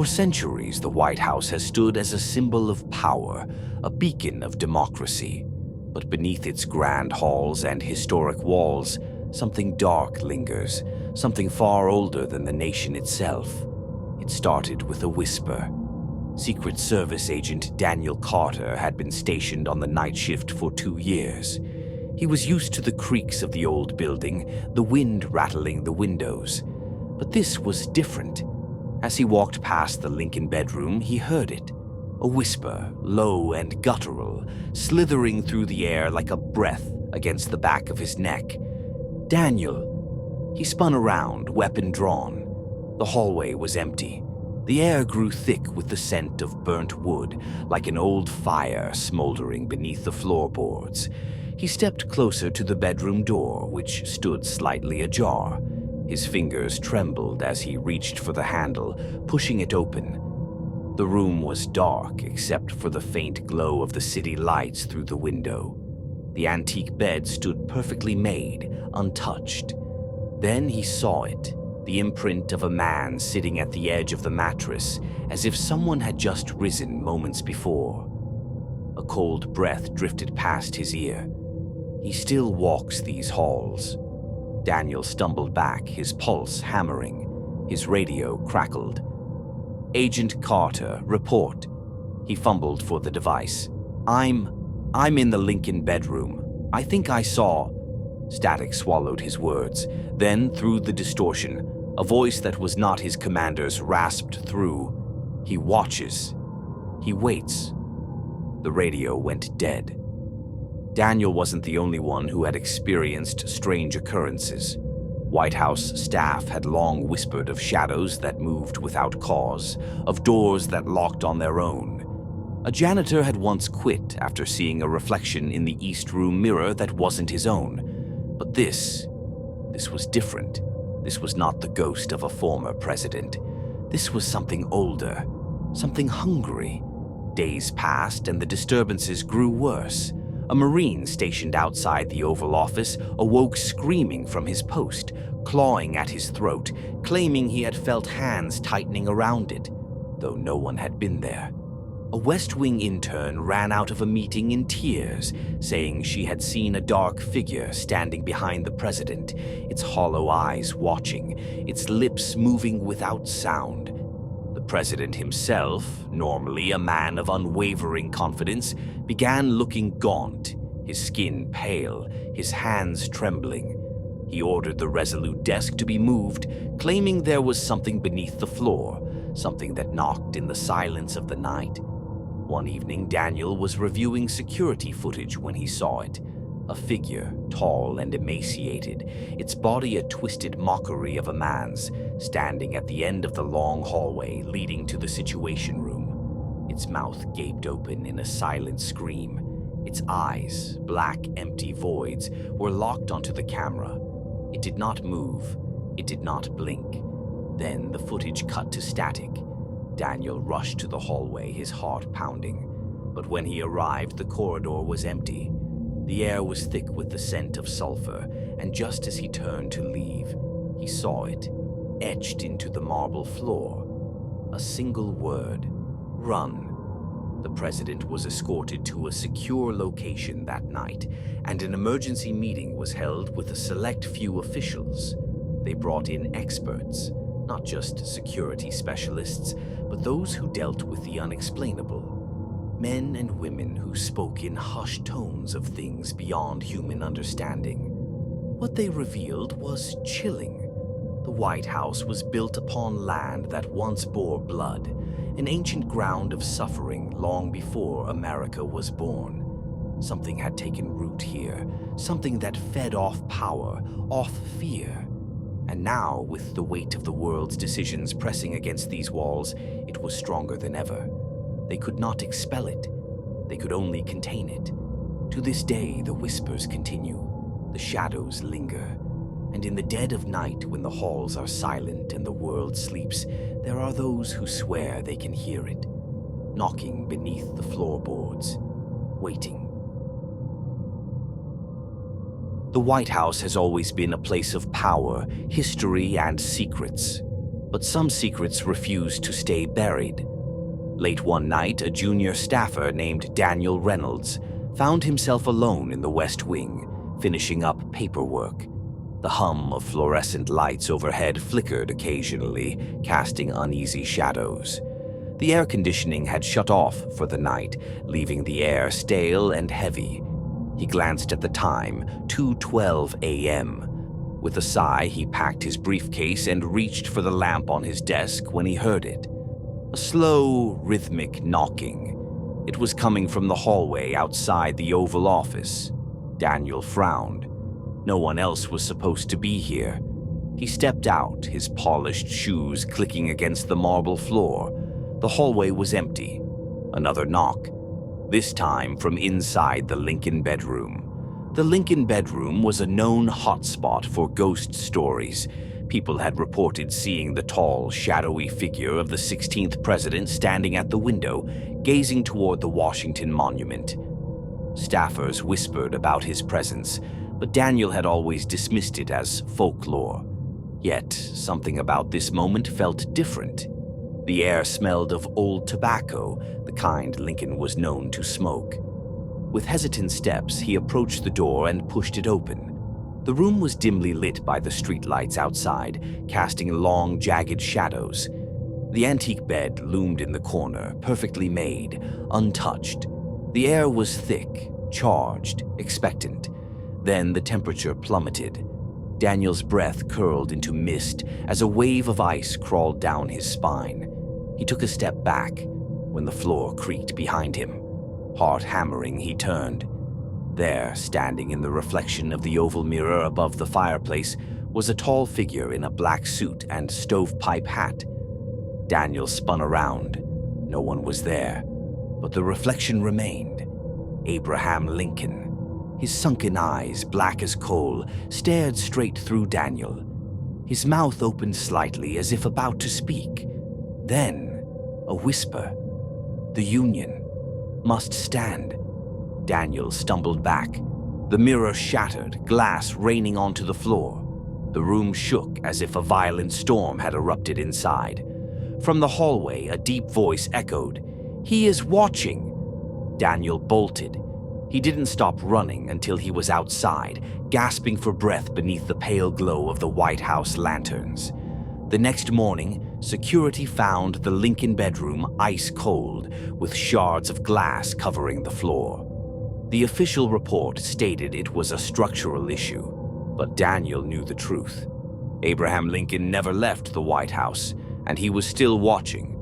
For centuries, the White House has stood as a symbol of power, a beacon of democracy. But beneath its grand halls and historic walls, something dark lingers, something far older than the nation itself. It started with a whisper. Secret Service agent Daniel Carter had been stationed on the night shift for 2 years. He was used to the creaks of the old building, the wind rattling the windows. But this was different. As he walked past the Lincoln bedroom, he heard it. A whisper, low and guttural, slithering through the air like a breath against the back of his neck. Daniel. He spun around, weapon drawn. The hallway was empty. The air grew thick with the scent of burnt wood, like an old fire smoldering beneath the floorboards. He stepped closer to the bedroom door, which stood slightly ajar. His fingers trembled as he reached for the handle, pushing it open. The room was dark except for the faint glow of the city lights through the window. The antique bed stood perfectly made, untouched. Then he saw it, the imprint of a man sitting at the edge of the mattress, as if someone had just risen moments before. A cold breath drifted past his ear. He still walks these halls. Daniel stumbled back, his pulse hammering. His radio crackled. Agent Carter, report. He fumbled for the device. I'm in the Lincoln bedroom. I think I saw... Static swallowed his words. Then, through the distortion, a voice that was not his commander's rasped through. He watches. He waits. The radio went dead. Daniel wasn't the only one who had experienced strange occurrences. White House staff had long whispered of shadows that moved without cause, of doors that locked on their own. A janitor had once quit after seeing a reflection in the East Room mirror that wasn't his own. But this was different. This was not the ghost of a former president. This was something older, something hungry. Days passed and the disturbances grew worse. A Marine stationed outside the Oval Office awoke screaming from his post, clawing at his throat, claiming he had felt hands tightening around it, though no one had been there. A West Wing intern ran out of a meeting in tears, saying she had seen a dark figure standing behind the president, its hollow eyes watching, its lips moving without sound. The president himself, normally a man of unwavering confidence, began looking gaunt, his skin pale, his hands trembling. He ordered the Resolute desk to be moved, claiming there was something beneath the floor, something that knocked in the silence of the night. One evening, Daniel was reviewing security footage when he saw it. A figure, tall and emaciated, its body a twisted mockery of a man's, standing at the end of the long hallway leading to the Situation Room. Its mouth gaped open in a silent scream. Its eyes, black, empty voids, were locked onto the camera. It did not move. It did not blink. Then the footage cut to static. Daniel rushed to the hallway, his heart pounding. But when he arrived, the corridor was empty. The air was thick with the scent of sulfur, and just as he turned to leave, he saw it, etched into the marble floor. A single word: run. The president was escorted to a secure location that night, and an emergency meeting was held with a select few officials. They brought in experts, not just security specialists, but those who dealt with the unexplainable. Men and women who spoke in hushed tones of things beyond human understanding. What they revealed was chilling. The White House was built upon land that once bore blood, an ancient ground of suffering long before America was born. Something had taken root here, something that fed off power, off fear. And now, with the weight of the world's decisions pressing against these walls, it was stronger than ever. They could not expel it. They could only contain it. To this day, the whispers continue. The shadows linger. And in the dead of night, when the halls are silent and the world sleeps, there are those who swear they can hear it, knocking beneath the floorboards, waiting. The White House has always been a place of power, history, and secrets. But some secrets refused to stay buried. Late one night, a junior staffer named Daniel Reynolds found himself alone in the West Wing, finishing up paperwork. The hum of fluorescent lights overhead flickered occasionally, casting uneasy shadows. The air conditioning had shut off for the night, leaving the air stale and heavy. He glanced at the time, 2:12 a.m. With a sigh, he packed his briefcase and reached for the lamp on his desk when he heard it. A slow, rhythmic knocking. It was coming from the hallway outside the Oval Office. Daniel frowned. No one else was supposed to be here. He stepped out, his polished shoes clicking against the marble floor. The hallway was empty. Another knock. This time from inside the Lincoln bedroom. The Lincoln bedroom was a known hotspot for ghost stories. People had reported seeing the tall, shadowy figure of the 16th president standing at the window, gazing toward the Washington Monument. Staffers whispered about his presence, but Daniel had always dismissed it as folklore. Yet, something about this moment felt different. The air smelled of old tobacco, the kind Lincoln was known to smoke. With hesitant steps, he approached the door and pushed it open. The room was dimly lit by the streetlights outside, casting long, jagged shadows. The antique bed loomed in the corner, perfectly made, untouched. The air was thick, charged, expectant. Then the temperature plummeted. Daniel's breath curled into mist as a wave of ice crawled down his spine. He took a step back when the floor creaked behind him. Heart hammering, he turned. There, standing in the reflection of the oval mirror above the fireplace, was a tall figure in a black suit and stovepipe hat. Daniel spun around. No one was there, but the reflection remained. Abraham Lincoln. His sunken eyes, black as coal, stared straight through Daniel. His mouth opened slightly as if about to speak. Then, a whisper. The Union must stand. Daniel stumbled back. The mirror shattered, glass raining onto the floor. The room shook as if a violent storm had erupted inside. From the hallway, a deep voice echoed, "He is watching!" Daniel bolted. He didn't stop running until he was outside, gasping for breath beneath the pale glow of the White House lanterns. The next morning, security found the Lincoln bedroom ice cold, with shards of glass covering the floor. The official report stated it was a structural issue, but Daniel knew the truth. Abraham Lincoln never left the White House, and he was still watching,